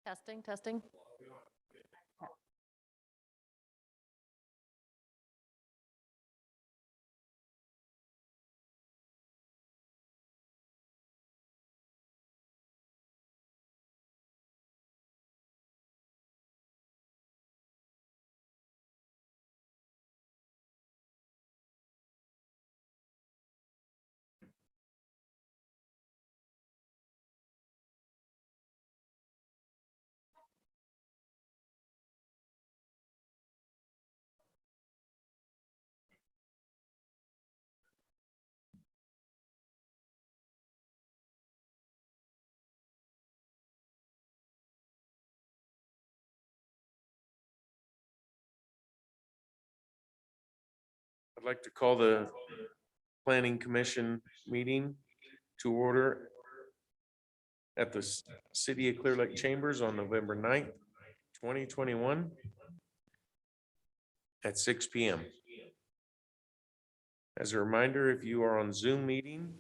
Testing, testing. I'd like to call the Planning Commission meeting to order at the City of Clearlake Chambers on November 9th, 2021 at 6 p.m. As a reminder, if you are on Zoom meeting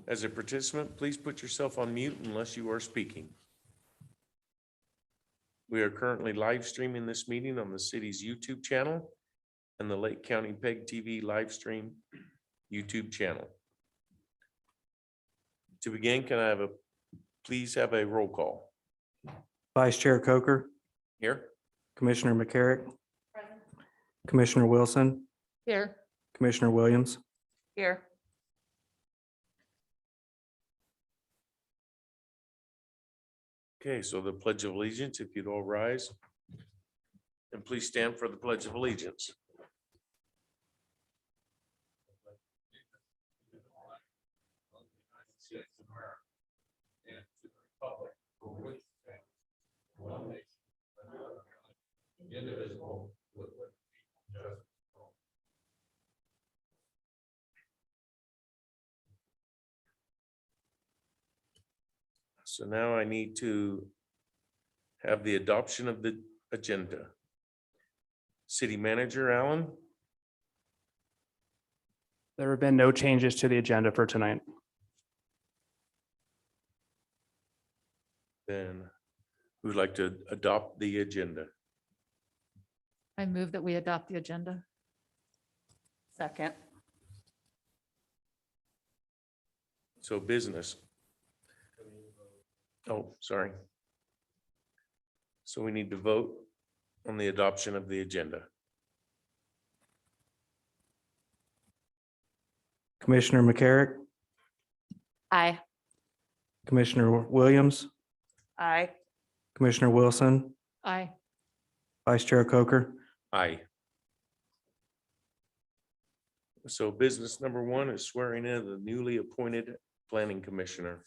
as a participant, please put yourself on mute unless you are speaking. We are currently live streaming this meeting on the city's YouTube channel and the Lake County PEG TV live stream YouTube channel. To begin, can I please have a roll call? Vice Chair Coker, Here? Commissioner McCarrick, Commissioner Wilson, Here. Commissioner Williams. Here. Okay, so the Pledge of Allegiance, if you'd all rise. And please stand for the Pledge of Allegiance. So now I need to have the adoption of the agenda. City Manager Allen, There have been no changes to the agenda for tonight. then who'd like to adopt the agenda? I move that we adopt the agenda. Second. So business. Oh, sorry. So we need to vote on the adoption of the agenda. Commissioner McCarrick, Aye. Commissioner Williams, Aye. Commissioner Wilson, Aye. Vice Chair Coker. Aye. So business number one is swearing in the newly appointed planning commissioner.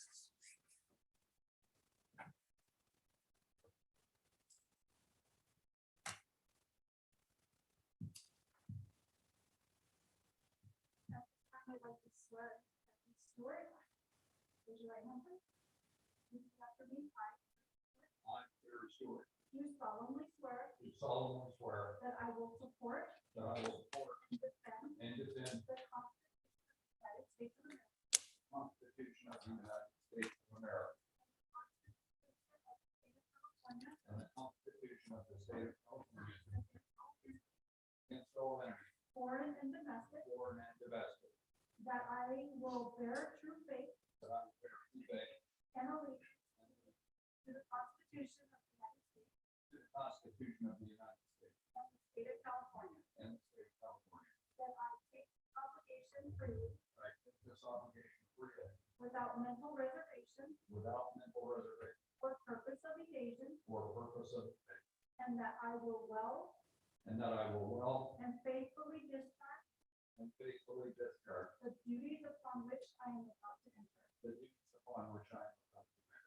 I'd like to swear Stuart. Raise your right hand, please. Repeat after me. I Stuart Stewart, do solemnly swear do solemnly swear that I will support that I will support and defend and defend the Constitution of the United States of America the Constitution of the United States of America and the Constitution of the State of California against all enemies, foreign and domestic, foreign and domestic, that I will bear true faith that I will bear true faith and allegiance to the Constitution of the United States to the Constitution of the United States and the state of California, and the State of California, that I take this obligation freely that I take this obligation freely without mental reservation without mental reservation or purpose of evasion, or purpose of evasion, and that I will well and that I will well and faithfully discharge and faithfully discharge the duties upon which I am about to enter. the duties upon which I am about to enter.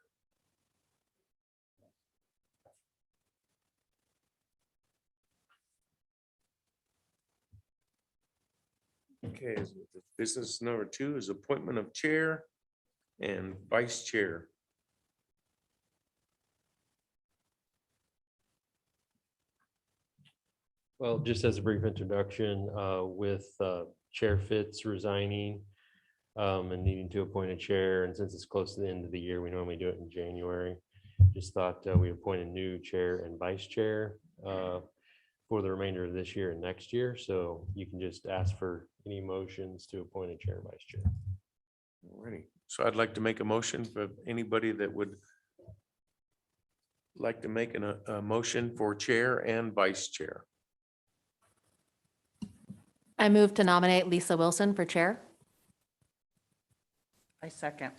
Okay, business number two is appointment of chair and vice chair. Well, just as a brief introduction, with Chair Fitz resigning and needing to appoint a chair, and since it's close to the end of the year, we normally do it in January. just thought we appoint a new chair and vice chair for the remainder of this year and next year. So you can just ask for any motions to appoint a chair and vice chair. Alrighty, so I'd like to make a motion for anybody that would like to make a motion for chair and vice chair. I move to nominate Lisa Wilson for chair. I second.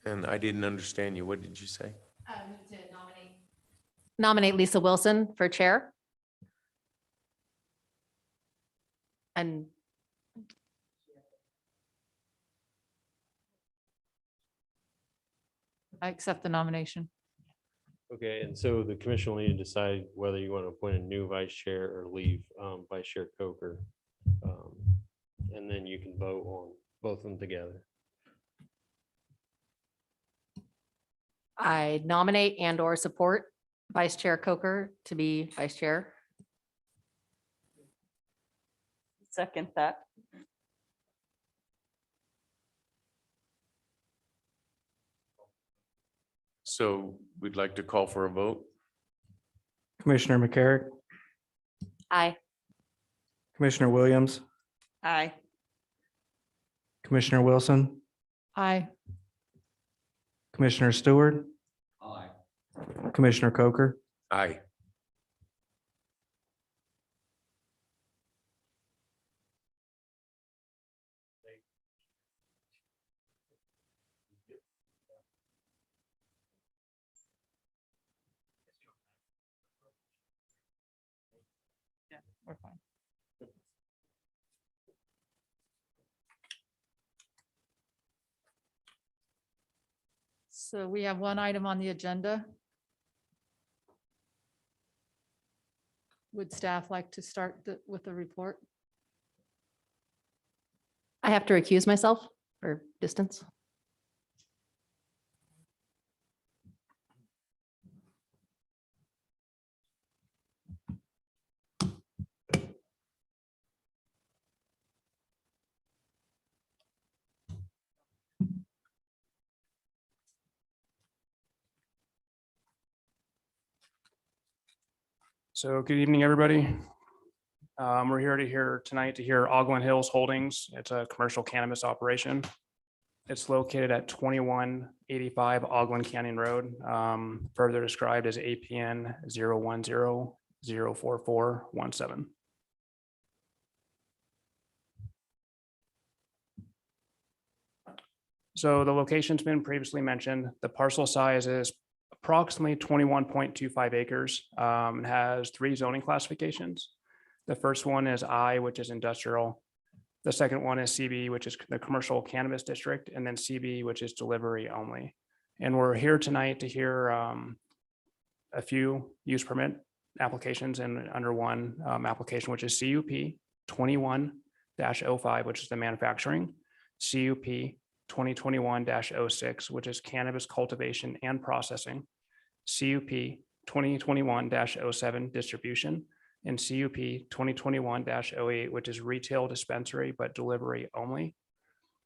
And I didn't understand you. What did you say? Nominate Lisa Wilson for chair. And I accept the nomination. Okay, and so the commission will need to decide whether you want to appoint a new vice chair or leave Vice Chair Coker. And then you can vote on both of them together. I nominate and or support Vice Chair Coker to be vice chair. Second that. So we'd like to call for a vote. Commissioner McCarrick, Aye. Commissioner Williams, Aye. Commissioner Wilson, Aye. Commissioner Stewart, Aye. Commissioner Coker. Aye. We're fine. So we have one item on the agenda. Would staff like to start with the report? I have to recuse myself or distance. So good evening, everybody. We're here tonight to hear Ogwen Hills Holdings. It's a commercial cannabis operation. It's located at 2185 Ogwen Canyon Road, further described as APN 010-04417. So the location's been previously mentioned. The parcel size is approximately 21.25 acres. It has 3 zoning classifications. The first one is I, which is industrial. The second one is CB, which is the commercial cannabis district, and then CB, which is delivery only. And we're here tonight to hear a few use permit applications and under one application, which is CUP 21-05, which is the manufacturing, CUP 2021-06, which is cannabis cultivation and processing, CUP 2021-07 distribution, and CUP 2021-08, which is retail dispensary but delivery only.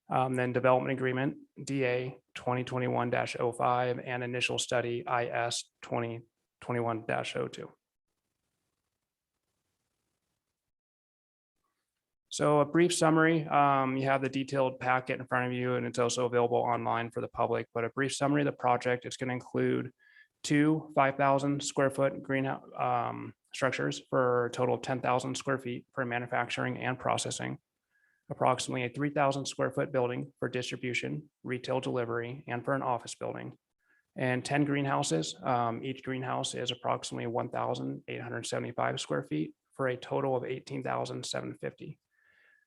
Then development agreement, DA 2021-05, and initial study, IS 2021-02. So a brief summary, you have the detailed packet in front of you, and it's also available online for the public, but a brief summary of the project is going to include 2 5,000 square foot greenhouse structures for a total of 10,000 square feet for manufacturing and processing, approximately a 3,000 square foot building for distribution, retail delivery, and for an office building, and 10 greenhouses. Each greenhouse is approximately 1,875 square feet for a total of 18,750.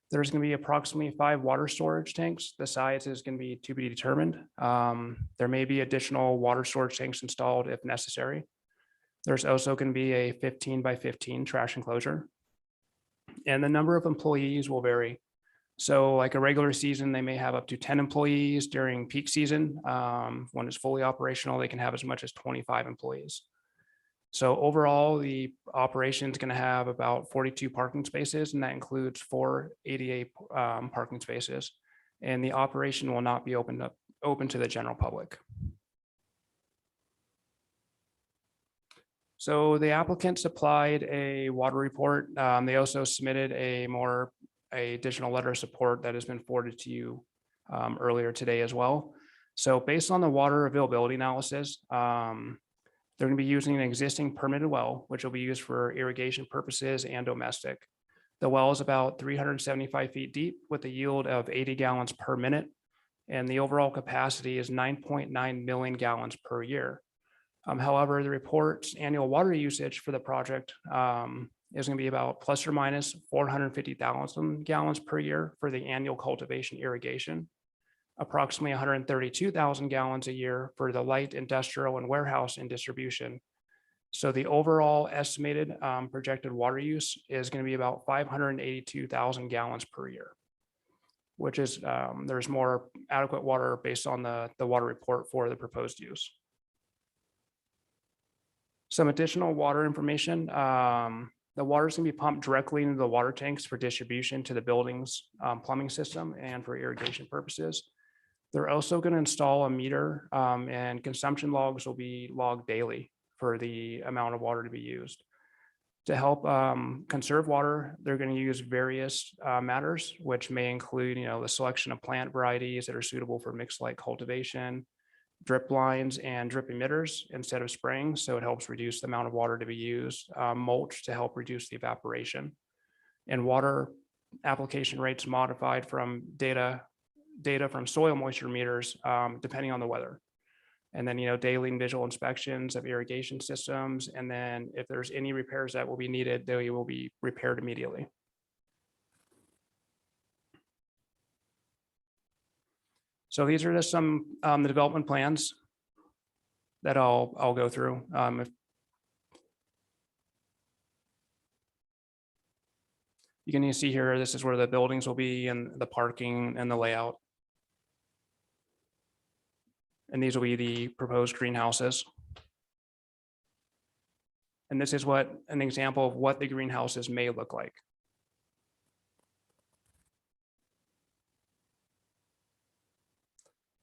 There's going to be approximately 5 water storage tanks. The size is going to be to be determined. There may be additional water storage tanks installed if necessary. There's also going to be a 15 by 15 trash enclosure. And the number of employees will vary. So like a regular season, they may have up to 10 employees. During peak season, when it's fully operational, they can have as much as 25 employees. So overall, the operation is going to have about 42 parking spaces, and that includes 4 ADA parking spaces. And the operation will not be opened up open to the general public. So the applicant supplied a water report. They also submitted a additional letter of support that has been forwarded to you earlier today as well. So based on the water availability analysis, they're going to be using an existing permitted well, which will be used for irrigation purposes and domestic. The well is about 375 feet deep with a yield of 80 gallons per minute. And the overall capacity is 9.9 million gallons per year. However, the report's annual water usage for the project is going to be about plus or minus 450,000 gallons per year for the annual cultivation irrigation, approximately 132,000 gallons a year for the light industrial and warehouse and distribution. So the overall estimated projected water use is going to be about 582,000 gallons per year, which is there's more adequate water based on the water report for the proposed use. Some additional water information. The water is going to be pumped directly into the water tanks for distribution to the building's plumbing system and for irrigation purposes. They're also going to install a meter and consumption logs will be logged daily for the amount of water to be used. To help conserve water, they're going to use various matters, which may include, the selection of plant varieties that are suitable for mixed light cultivation, drip lines and drip emitters instead of spraying. So it helps reduce the amount of water to be used, mulch to help reduce the evaporation, and water application rates modified from data from soil moisture meters, depending on the weather. And then, daily and visual inspections of irrigation systems. And then if there's any repairs that will be needed, they will be repaired immediately. So these are just some the development plans that I'll go through. You can see here, this is where the buildings will be and the parking and the layout. And these will be the proposed greenhouses. And this is an example of what the greenhouses may look like.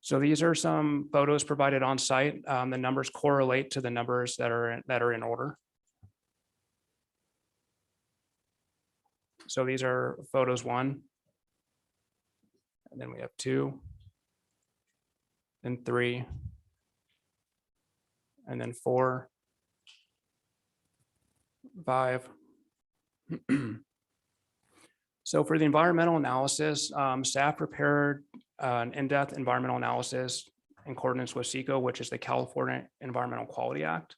So these are some photos provided on site. The numbers correlate to the numbers that are in order. So these are photos 1. And then we have 2. And 3. And then 4. 5. So for the environmental analysis, staff prepared an in-depth environmental analysis in accordance with SECO, which is the California Environmental Quality Act.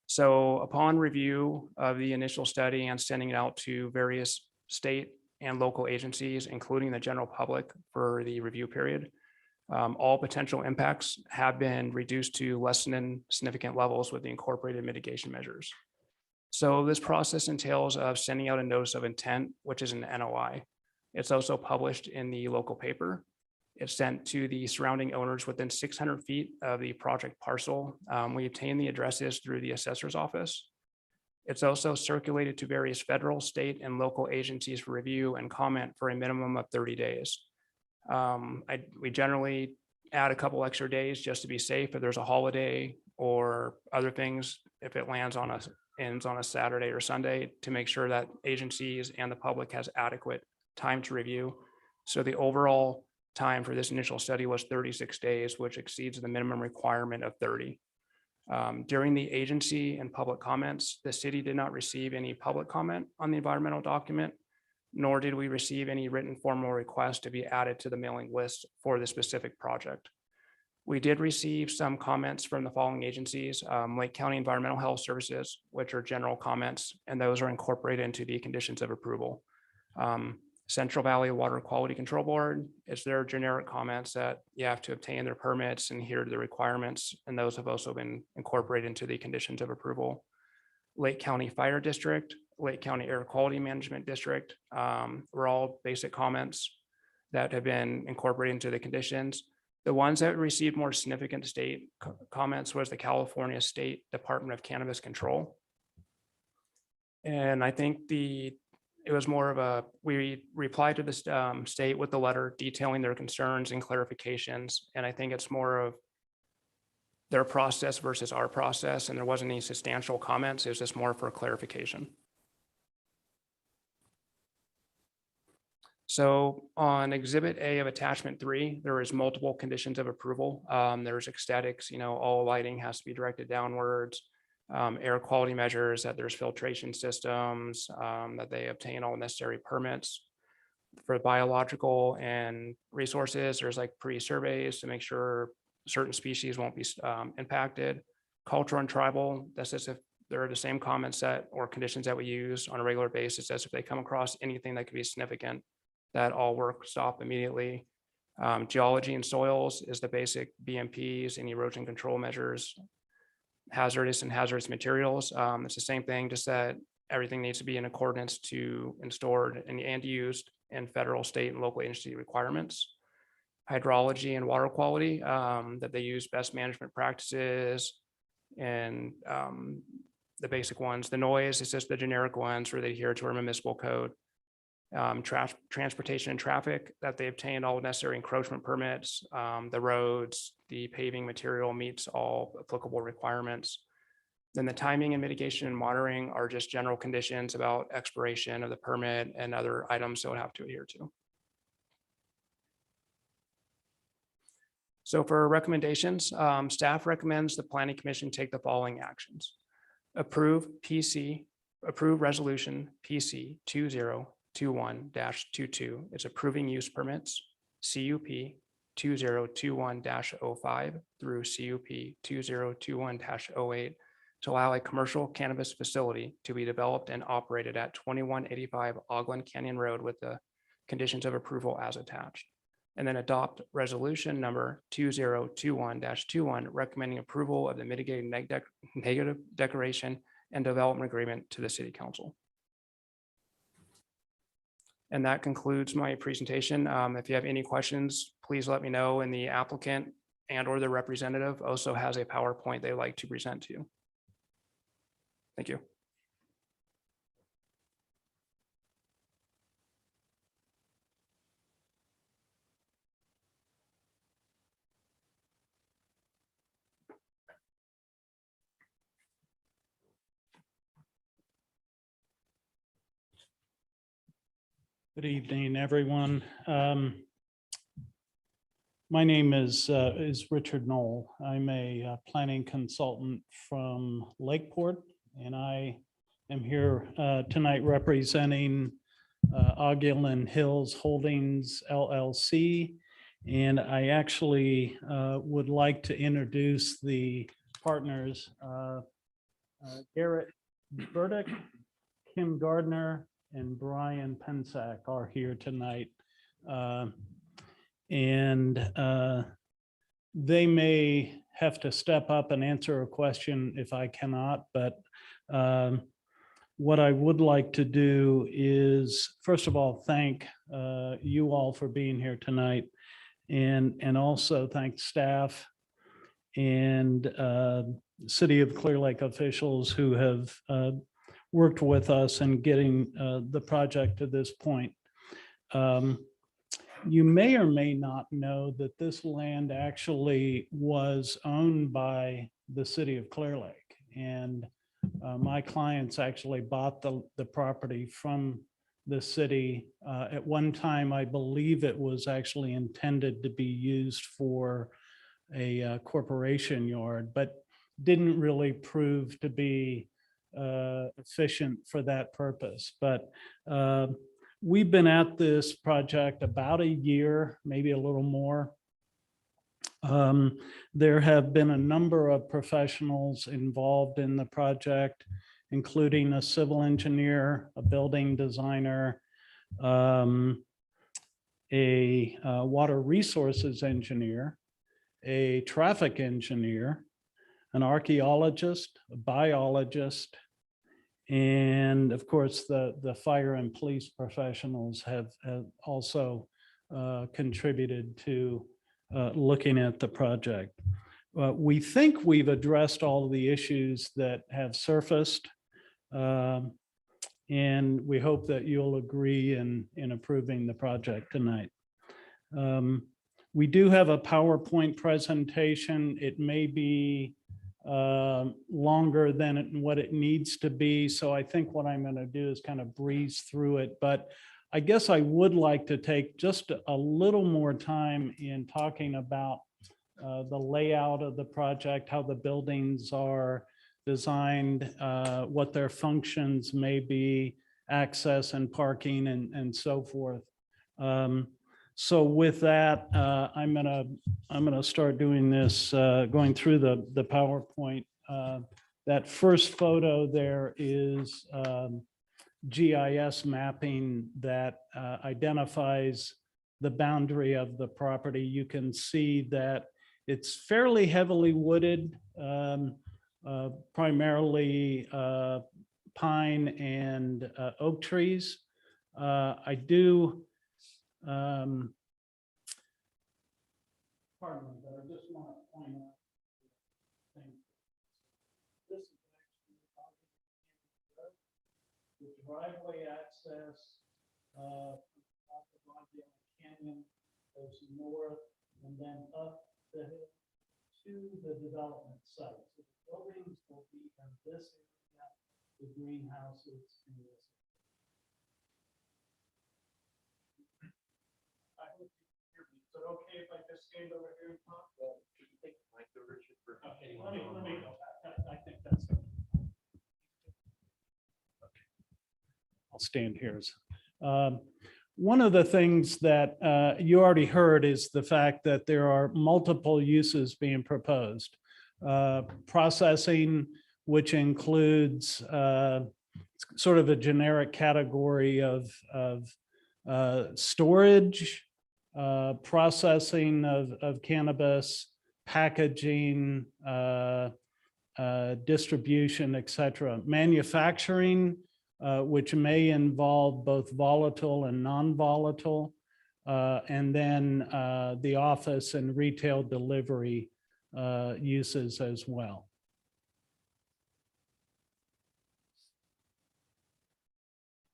So upon review of the initial study and sending it out to various state and local agencies, including the general public for the review period, all potential impacts have been reduced to less than significant levels with the incorporated mitigation measures. So this process entails of sending out a notice of intent, which is an NOI. It's also published in the local paper. It's sent to the surrounding owners within 600 feet of the project parcel. We obtain the addresses through the assessor's office. It's also circulated to various federal, state, and local agencies for review and comment for a minimum of 30 days. We generally add a couple extra days just to be safe if there's a holiday or other things, if it ends on a Saturday or Sunday, to make sure that agencies and the public has adequate time to review. So the overall time for this initial study was 36 days, which exceeds the minimum requirement of 30. During the agency and public comments, the city did not receive any public comment on the environmental document, nor did we receive any written formal request to be added to the mailing list for the specific project. We did receive some comments from the following agencies: Lake County Environmental Health Services, which are general comments, and those are incorporated into the conditions of approval. Central Valley Water Quality Control Board, it's their generic comments that you have to obtain their permits and here are the requirements, and those have also been incorporated into the conditions of approval. Lake County Fire District, Lake County Air Quality Management District, were all basic comments that have been incorporated into the conditions. The ones that received more significant state comments was the California State Department of Cannabis Control. And I think it was more of a, we replied to the state with the letter detailing their concerns and clarifications. And I think it's more of their process versus our process, and there wasn't any substantial comments. It was just more for clarification. So on Exhibit A of Attachment 3, there is multiple conditions of approval. There's ecstatics, all lighting has to be directed downwards. Air quality measures, that there's filtration systems, that they obtain all necessary permits. For biological and resources, there's like pre-surveys to make sure certain species won't be impacted. Cultural and tribal, that's just if they're the same comment set or conditions that we use on a regular basis, as if they come across anything that could be significant, that all work stop immediately. Geology and soils is the basic BMPs and erosion control measures. Hazardous and hazardous materials, it's the same thing, just that everything needs to be in accordance to and stored and used in federal, state, and local agency requirements. Hydrology and water quality, that they use best management practices and the basic ones. The noise is just the generic ones where they adhere to our municipal code. Transportation and traffic, that they obtained all necessary encroachment permits. The roads, the paving material meets all applicable requirements. Then the timing and mitigation and monitoring are just general conditions about expiration of the permit and other items they'll have to adhere to. So for recommendations, staff recommends the Planning Commission take the following actions. Approve resolution PC 2021-22. It's approving use permits, CUP 2021-05 through CUP 2021-08 to allow a commercial cannabis facility to be developed and operated at 2185 Ogland Canyon Road with the conditions of approval as attached. And then adopt resolution number 2021-21, recommending approval of the mitigating negative declaration and development agreement to the City Council. And that concludes my presentation. If you have any questions, please let me know. And the applicant and or the representative also has a PowerPoint they like to present to you. Thank you. Good evening, everyone. My name is Richard Knoll. I'm a planning consultant from Lakeport, and I am here tonight representing Ogland Hills Holdings LLC. And I actually would like to introduce the partners, Garrett Burdick, Kim Gardner, and Brian Pensack are here tonight. They may have to step up and answer a question if I cannot, but what I would like to do is, first of all, thank you all for being here tonight, and also thank staff and City of Clear Lake officials who have worked with us in getting the project to this point. You may or may not know that this land actually was owned by the City of Clear Lake, and my clients actually bought the property from the city. At one time, I believe it was actually intended to be used for a corporation yard, but didn't really prove to be efficient for that purpose. But we've been at this project about a year, maybe a little more. There have been a number of professionals involved in the project, including a civil engineer, a building designer, a water resources engineer, a traffic engineer, an archaeologist, a biologist, and of course, the fire and police professionals have also contributed to looking at the project. We think we've addressed all of the issues that have surfaced. And we hope that you'll agree in approving the project tonight. We do have a PowerPoint presentation. It may be longer than what it needs to be. So I think what I'm going to do is kind of breeze through it. But I guess I would like to take just a little more time in talking about the layout of the project, how the buildings are designed, what their functions may be, access and parking and so forth. So with that, I'm gonna start doing this, going through the PowerPoint. That first photo there is GIS mapping that identifies the boundary of the property. You can see that it's fairly heavily wooded, primarily pine and oak trees. I do, pardon me, but I just want to point out thing. This is actually the driveway access off of Montana Canyon goes north and then up the hill to the development site. So the buildings will be in this area, the greenhouses in this. I hope you can hear me. Is it okay if I just stand over here and talk? Okay, let me go back. I think that's good. Okay. I'll stand here. One of the things that you already heard is the fact that there are multiple uses being proposed. Processing, which includes sort of a generic category of storage, processing of cannabis, packaging, distribution, et cetera. Manufacturing, which may involve both volatile and non-volatile, and then the office and retail delivery uses as well.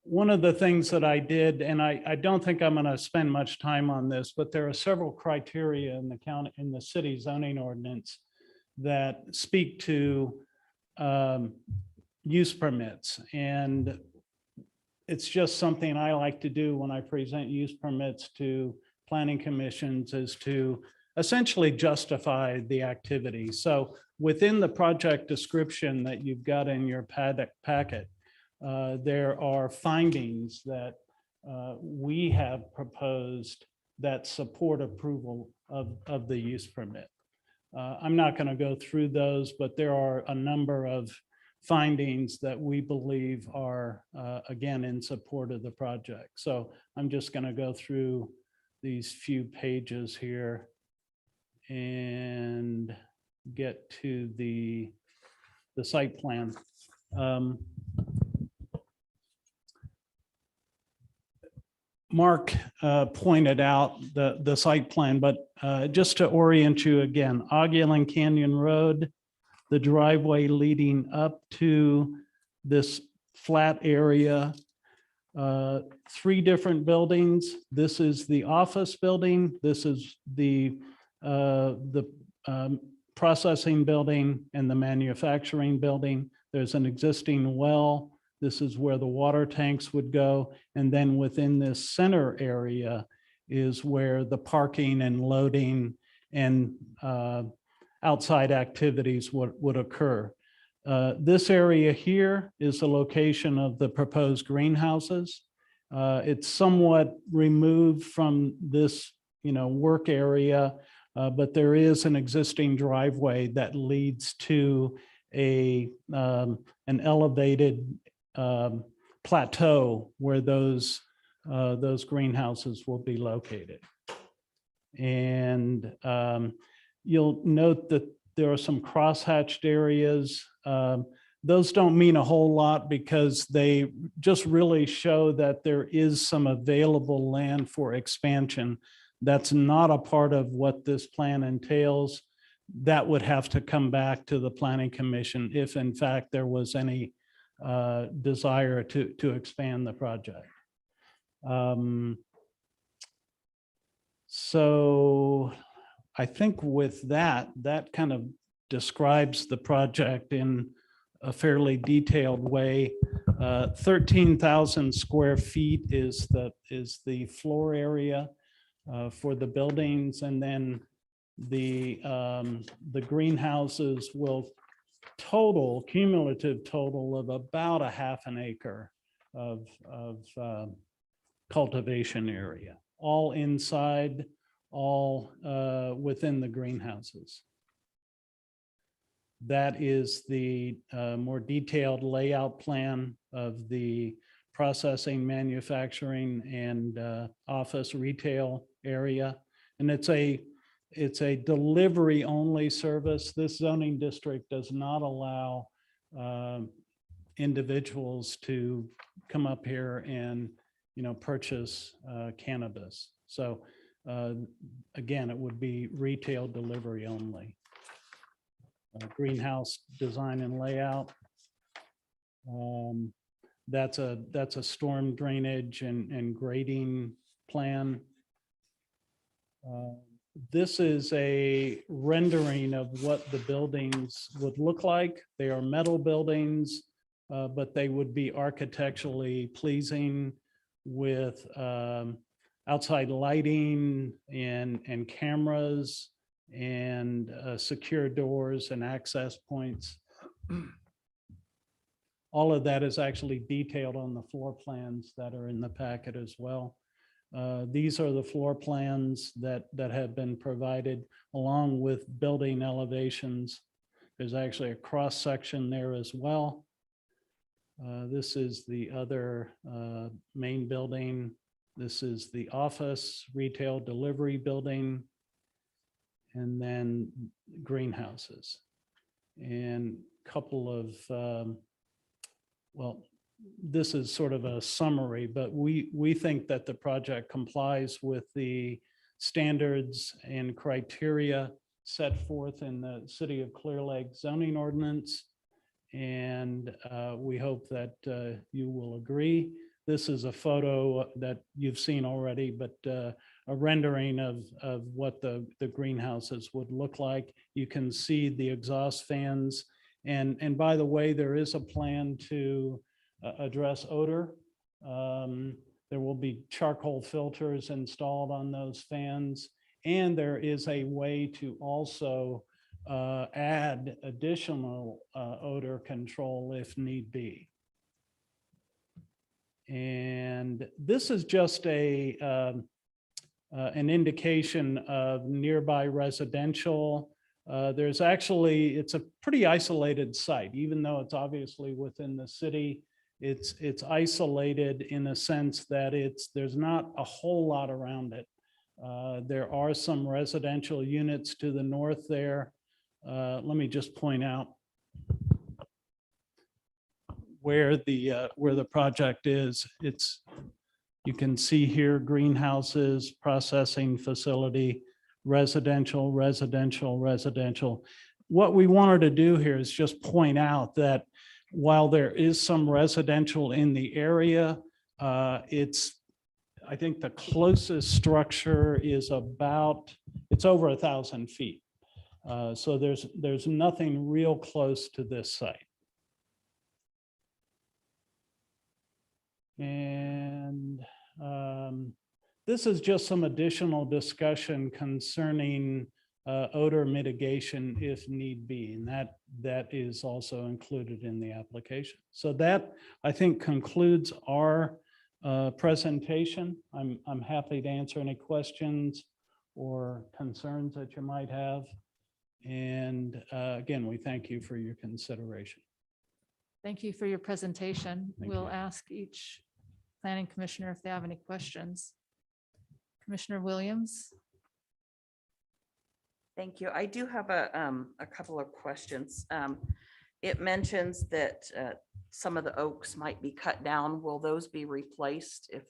One of the things that I did, and I don't think I'm going to spend much time on this, but there are several criteria in the county, in the city zoning ordinance that speak to use permits. And it's just something I like to do when I present use permits to planning commissions, is to essentially justify the activity. So within the project description that you've got in your packet, there are findings that we have proposed that support approval of the use permit. I'm not going to go through those, but there are a number of findings that we believe are, again, in support of the project. So I'm just going to go through these few pages here and get to the site plan. Mark pointed out the site plan, but just to orient you again, Ogulin Canyon Road, the driveway leading up to this flat area, 3 different buildings. This is the office building. This is the processing building and the manufacturing building. There's an existing well. This is where the water tanks would go. And then within this center area is where the parking and loading and outside activities would occur. This area here is the location of the proposed greenhouses. It's somewhat removed from this, work area, but there is an existing driveway that leads to an elevated plateau where those greenhouses will be located. And you'll note that there are some crosshatched areas. Those don't mean a whole lot because they just really show that there is some available land for expansion. That's not a part of what this plan entails. That would have to come back to the Planning Commission if in fact there was any desire to expand the project. So I think with that kind of describes the project in a fairly detailed way. 13,000 square feet is the floor area for the buildings, and then the greenhouses will cumulative total of about a half an acre of cultivation area, all inside, all within the greenhouses. That is the more detailed layout plan of the processing, manufacturing, and office retail area. And it's a delivery only service. This zoning district does not allow individuals to come up here and, purchase cannabis. So again, it would be retail delivery only. Greenhouse design and layout. That's a storm drainage and grading plan. This is a rendering of what the buildings would look like. They are metal buildings, but they would be architecturally pleasing with outside lighting and cameras and secure doors and access points. All of that is actually detailed on the floor plans that are in the packet as well. These are the floor plans that have been provided along with building elevations. There's actually a cross section there as well. This is the other main building. This is the office retail delivery building, and then greenhouses. And a couple of, well, this is sort of a summary, but we think that the project complies with the standards and criteria set forth in the City of Clear Lake zoning ordinance. And we hope that you will agree. This is a photo that you've seen already, but a rendering of what the greenhouses would look like. You can see the exhaust fans. And by the way, there is a plan to address odor. There will be charcoal filters installed on those fans. And there is a way to also add additional odor control if need be. And this is just an indication of nearby residential. There's actually, it's a pretty isolated site, even though it's obviously within the city. It's isolated in a sense that there's not a whole lot around it. There are some residential units to the north there. Let me just point out where the project is. You can see here greenhouses, processing facility, residential, residential, residential. What we wanted to do here is just point out that while there is some residential in the area, I think the closest structure is it's over 1,000 feet. So there's nothing real close to this site. And this is just some additional discussion concerning odor mitigation if need be, and that is also included in the application. So that, I think, concludes our presentation. I'm happy to answer any questions or concerns that you might have. And again, we thank you for your consideration. Thank you for your presentation. Thank We'll you. ask each planning commissioner if they have any questions. Commissioner Williams? Thank you. I do have a couple of questions. It mentions that some of the oaks might be cut down. Will those be replaced if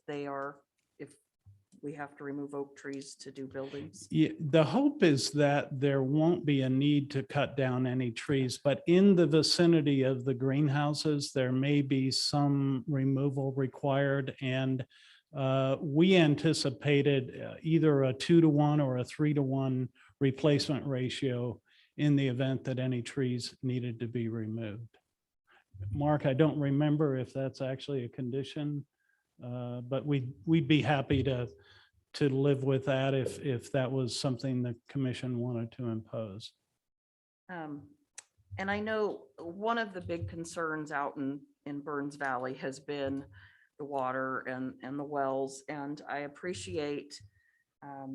we have to remove oak trees to do buildings? Yeah, the hope is that there won't be a need to cut down any trees, but in the vicinity of the greenhouses, there may be some removal required. And we anticipated either a 2-to-1 or a 3-to-1 replacement ratio in the event that any trees needed to be removed. Mark, I don't remember if that's actually a condition, but we'd be happy to live with that if that was something the commission wanted to impose. And I know one of the big concerns out in Burns Valley has been the water and the wells, and I appreciate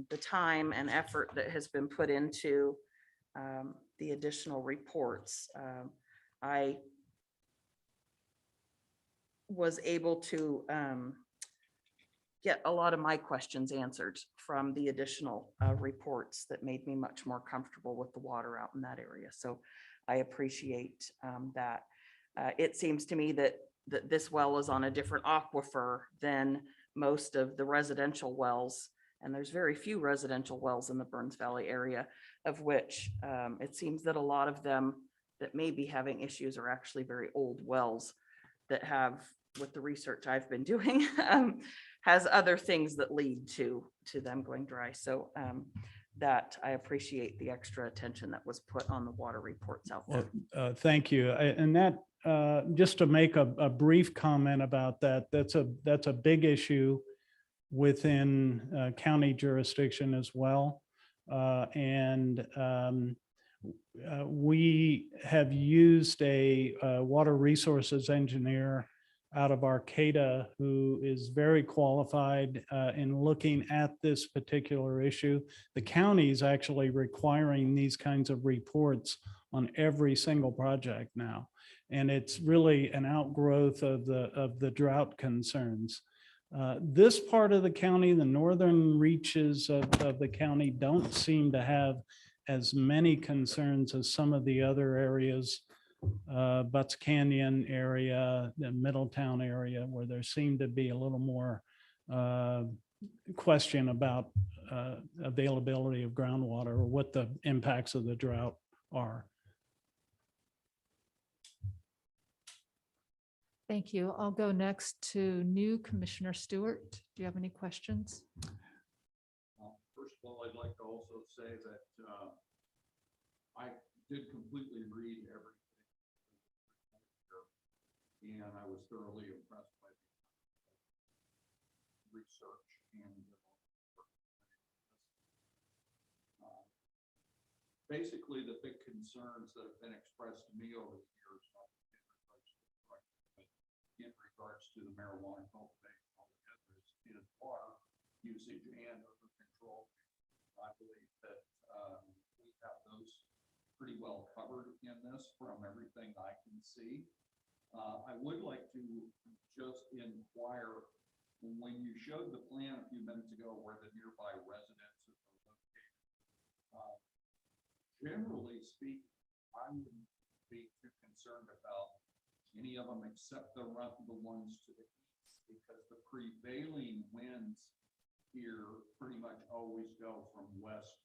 the time and effort that has been put into the additional reports. I was able to get a lot of my questions answered from the additional reports that made me much more comfortable with the water out in that area. So I appreciate that. It seems to me that this well is on a different aquifer than most of the residential wells. And there's very few residential wells in the Burns Valley area, of which it seems that a lot of them that may be having issues are actually very old wells that have, with the research I've been doing, has other things that lead to them going dry. So that I appreciate the extra attention that was put on the water reports out there. Well, thank you. And that, just to make a brief comment about that, that's a big issue within county jurisdiction as well. We have used a water resources engineer out of Arcata who is very qualified in looking at this particular issue. The county is actually requiring these kinds of reports on every single project now. And it's really an outgrowth of the drought concerns. This part of the county, the northern reaches of the county, don't seem to have as many concerns as some of the other areas, Butts Canyon area, the Middletown area, where there seemed to be a little more question about availability of groundwater or what the impacts of the drought are. Thank you. I'll go next to new Commissioner Stewart. Do you have any questions? First of all, I'd like to also say that I did completely read everything. And I was thoroughly impressed by the research and basically the big concerns that have been expressed to me over the years in regards to the marijuana cultivation is water usage and urban control. I believe that we have those pretty well covered in this from everything I can see. I would like to just inquire, when you showed the plan a few minutes ago where the nearby residences are located, generally speaking, I wouldn't be too concerned about any of them except the ones to the east, because the prevailing winds here pretty much always go from west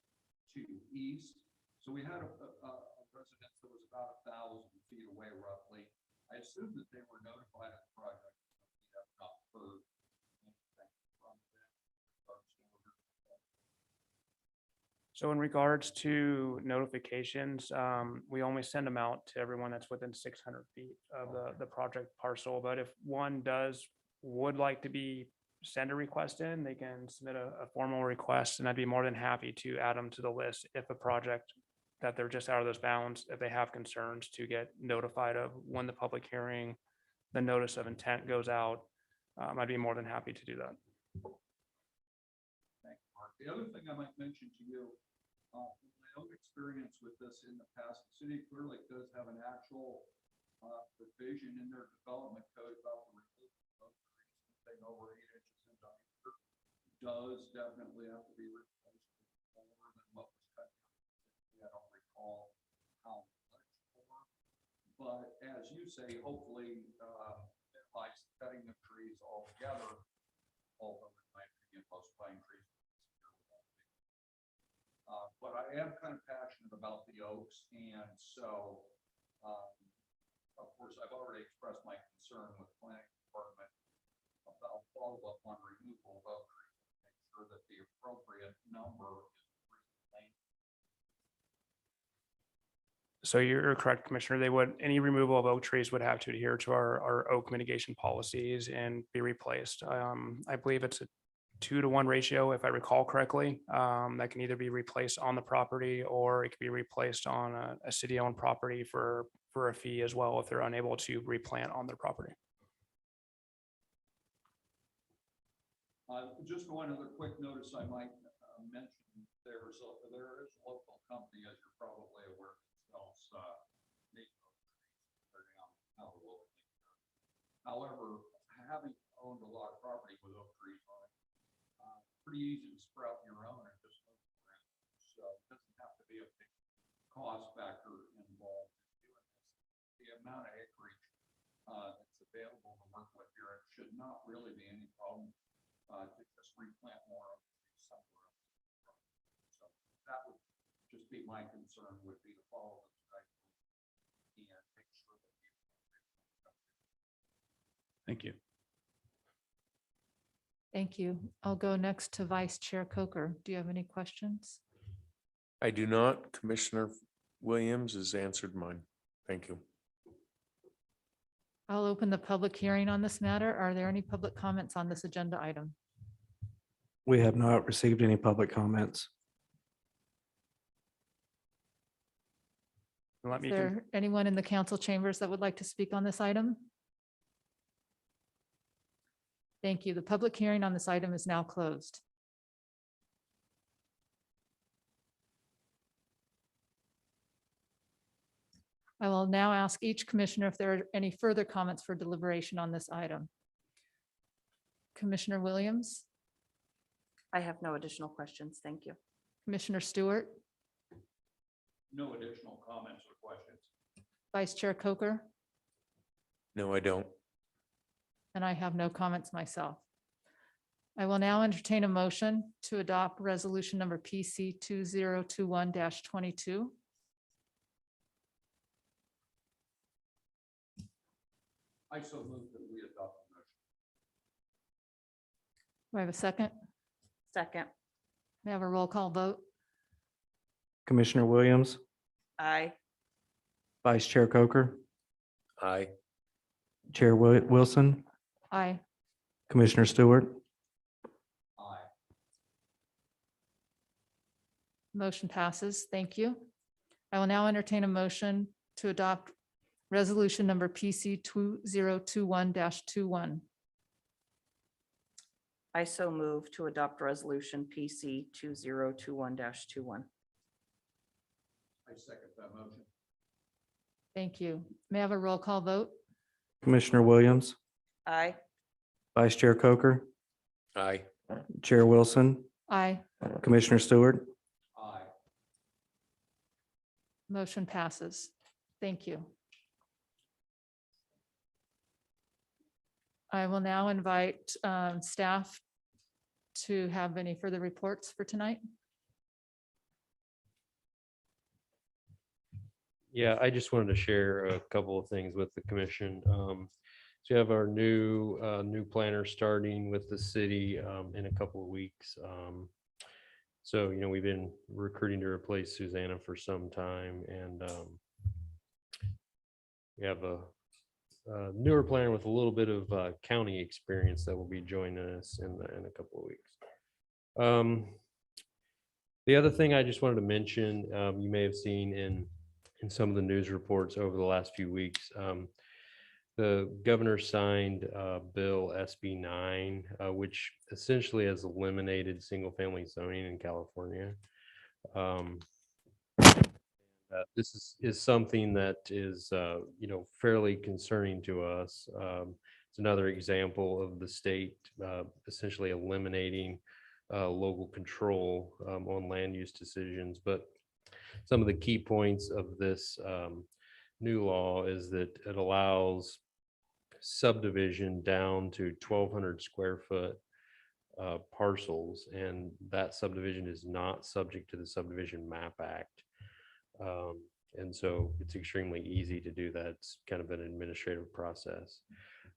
to east. So we had a residence that was about 1,000 feet away roughly. I assume that they were notified of the project. We have not heard anything from them. So in regards to notifications, we only send them out to everyone that's within 600 feet of the project parcel. But if one would like to send a request in, they can submit a formal request, and I'd be more than happy to add them to the list if a project that they're just out of those bounds, if they have concerns, to get notified of when the public hearing, the notice of intent goes out. I'd be more than happy to do that. Thank you, Mark. The other thing I might mention to you, from my own experience with this in the past, the city of Clearlake does have an actual provision in their development code about the removal of trees, anything over 8 inches in diameter does definitely have to be replaced with more than what was cut down. I don't recall how much more, but as you say, hopefully minimize cutting of trees altogether, although in my opinion, most pine trees am kind of passionate about the oaks, and so, of course, I've already expressed my concern with the planning department about follow-up on removal of oak trees, make sure that the appropriate number is retained. So you're correct, Commissioner. Any removal of oak trees would have to adhere to our oak mitigation policies and be replaced. I believe it's a 2-to-1 ratio, if I recall correctly. That can either be replaced on the property or it can be replaced on a city-owned property for a fee as well if they're unable to replant on their property. Just one other quick notice I might mention, there is a local company, as you're probably aware, that sells native oak trees. They're down out of Little League. However, having owned a lot of property with oak trees on it, pretty easy to sprout your own and just move it around. So it doesn't have to be a big cost factor involved in doing this. The amount of acreage that's available to work with here, it should not really be any problem to just replant more of these somewhere else. So that would just be my concern, would be to follow this guidelines and make sure that you. Thank you. Thank you. I'll go next to Vice Chair Coker. Do you have any questions? I do not. Commissioner Williams has answered mine. Thank you. I'll open the public hearing on this matter. Are there any public comments on this agenda item? We have not received any public comments. Let Is me, there anyone in the council chambers that would like to speak on this item? Thank you. The public hearing on this item is now closed. I will now ask each commissioner if there are any further comments for deliberation on this item. Commissioner Williams, I have no additional questions. Thank you. Commissioner Stewart, No additional comments or questions. Vice Chair Coker, No, I don't. and I have no comments myself. I will now entertain a motion to adopt resolution number PC 2021-22. I so move that we adopt the motion. Do I have a second? Second, May I have a roll call vote? Commissioner Williams, aye. Vice Chair Coker, Aye. Chair Wilson, Aye. Commissioner Stewart, Aye. Motion passes. Thank you. I will now entertain a motion to adopt resolution number PC 2021-21. I so move to adopt resolution PC 2021-21. I second that motion. Thank you. May I have a roll call vote? Commissioner Williams, Aye. Vice Chair Coker, Aye. Chair Wilson, Aye. Commissioner Stewart, Aye. Motion passes. Thank you. I will now invite staff to have any further reports for tonight. Yeah, I just wanted to share a couple of things with the commission. So you have our new planner starting with the city in a couple of weeks. So, we've been recruiting to replace Susanna for some time, and we have a newer planner with a little bit of county experience that will be joining us in a couple of weeks. The other thing I just wanted to mention, you may have seen in some of the news reports over the last few weeks, the governor signed Bill SB 9, which essentially has eliminated single-family zoning in California. This is something that is, fairly concerning to us. It's another example of the state essentially eliminating local control on land use decisions. But some of the key points of this new law is that it allows subdivision down to 1,200 square foot parcels, and that subdivision is not subject to the Subdivision Map Act. And so it's extremely easy to do that. It's kind of an administrative process.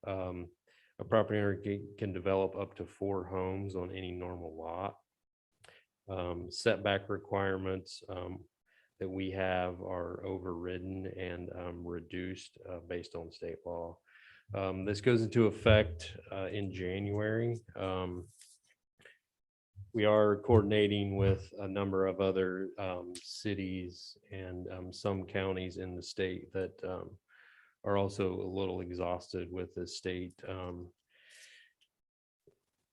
A property owner can develop up to 4 homes on any normal lot. Setback requirements that we have are overridden and reduced based on state law. This goes into effect in January. We are coordinating with a number of other cities and some counties in the state that are also a little exhausted with the state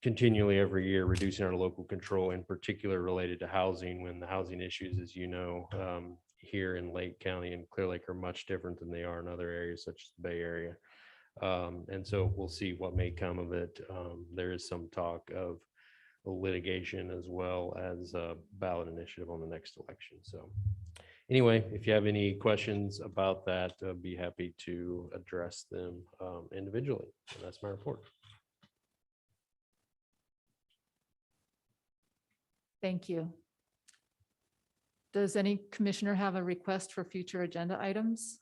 continually every year reducing our local control, in particular related to housing, when the housing issues, as you know, here in Lake County and Clear Lake are much different than they are in other areas such as the Bay Area. And so we'll see what may come of it. There is some talk of litigation as well as a ballot initiative on the next election. So anyway, if you have any questions about that, I'd be happy to address them individually. And that's my report. Thank you. Does any commissioner have a request for future agenda items?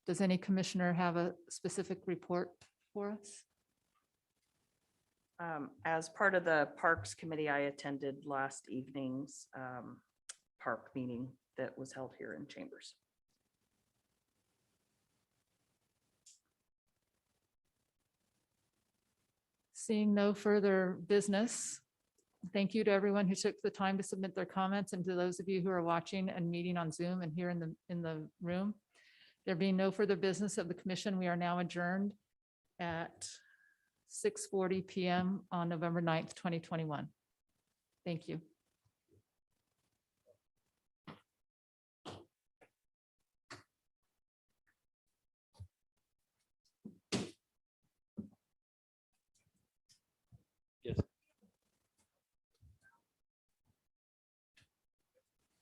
Does any commissioner have a specific report for us? As part of the Parks Committee, I attended last evening's park meeting that was held here in Chambers. Seeing no further business, thank you to everyone who took the time to submit their comments, and to those of you who are watching and meeting on Zoom and here in the room. There being no further business of the commission, we are now adjourned at 6:40 p.m. on November 9th, 2021. Thank you.